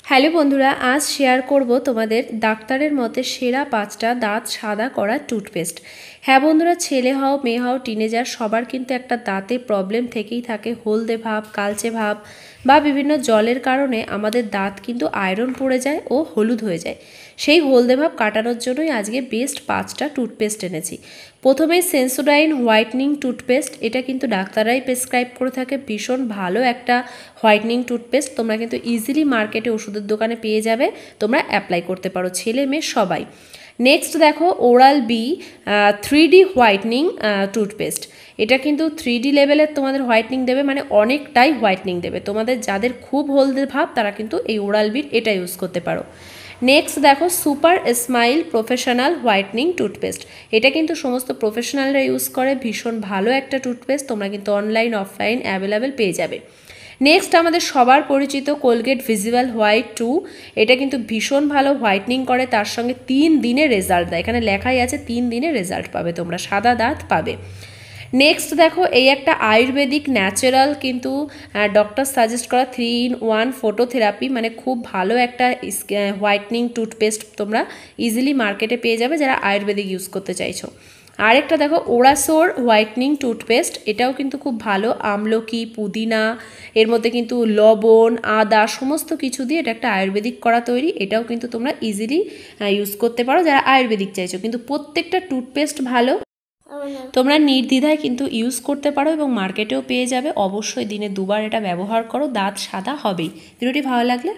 Hello বন্ধুরা, আজ share করব তোমাদের ডাক্তারের মতে সেরা 5টা দাঁত সাদা করা টুথপেস্ট। হ্যাঁ বন্ধুরা, ছেলে হও মেয়ে হও টিনেজার সবার কিন্তু একটা দাঁতে প্রবলেম থেকেই থাকে, হলদে ভাব, কালচে ভাব বা বিভিন্ন জলের কারণে আমাদের দাঁত কিন্তু আয়রন পড়ে যায় ও হলুদ হয়ে যায়। সেই হলদে ভাব কাটানোর জন্যই আজকে বেস্ট 5টা টুথপেস্ট এনেছি। প্রথমেই সেন্সোডাইন হোয়াইটনিং টুথপেস্ট, এটা কিন্তু ডাক্তাররাই প্রেসক্রাইব করে থাকে, ভীষণ ভালো একটা হোয়াইটনিং টুথপেস্ট। তোমরা কিন্তু ইজিলি মার্কেটে ওষুধের দোকানে পেয়ে যাবে, তোমরা অ্যাপ্লাই করতে পারো, ছেলে মেয়ে সবাই। নেক্সট দেখো oral B 3D whitening toothpaste. এটা কিন্তু 3D লেভেলের তোমাদের হোয়াইটনিং দেবে, মানে অনেকটাই হোয়াইটনিং দেবে। তোমাদের যাদের খুব হলদে ভাব তারা কিন্তু এই ওরাল বির এটা ইউজ করতে পারো। নেক্সট দেখো super smile professional whitening toothpaste. এটা কিন্তু সমস্ত প্রফেশনালরা ইউজ করে, ভীষণ ভালো একটা টুথপেস্ট। তোমরা কিন্তু অনলাইন অফলাইন অ্যাভেলেবেল পেয়ে যাবে। নেক্সট আমাদের সবার পরিচিত কোলগেট ভিজিবল হোয়াইট 2। এটা কিন্তু ভীষণ ভালো হোয়াইটনিং করে, তার সঙ্গে 3 দিনে রেজাল্ট দেয়। এখানে লেখাই আছে 3 দিনে রেজাল্ট পাবে, তোমরা সাদা দাঁত পাবে। নেক্সট দেখো এই একটা আয়ুর্বেদিক ন্যাচারাল কিন্তু ডক্টর সাজেস্ট করা 3-in-1 ফটোথেরাপি, মানে খুব ভালো একটা হোয়াইটনিং টুথপেস্ট। তোমরা ইজিলি মার্কেটে পেয়ে যাবে যারা আয়ুর্বেদিক ইউজ করতে চাইছো। আরেকটা দেখো ওরাসোর হোয়াইটনিং টুথপেস্ট, এটাও কিন্তু খুব ভালো, আমলকি, পুদিনা, এর মধ্যে কিন্তু লবণ, আদা সমস্ত কিছু দিয়ে এটা একটা আয়ুর্বেদিক করা তৈরি। এটাও কিন্তু তোমরা ইজিলি ইউজ করতে পারো যারা আয়ুর্বেদিক চাইছো। কিন্তু প্রত্যেকটা টুথপেস্ট ভালো, তোমরা নির্দ্বিধায় কিন্তু ইউজ করতে পারো এবং মার্কেটেও পেয়ে যাবে। অবশ্যই দিনে 2বার এটা ব্যবহার করো, দাঁত সাদা হবেই। ভিডিওটি ভালো লাগলে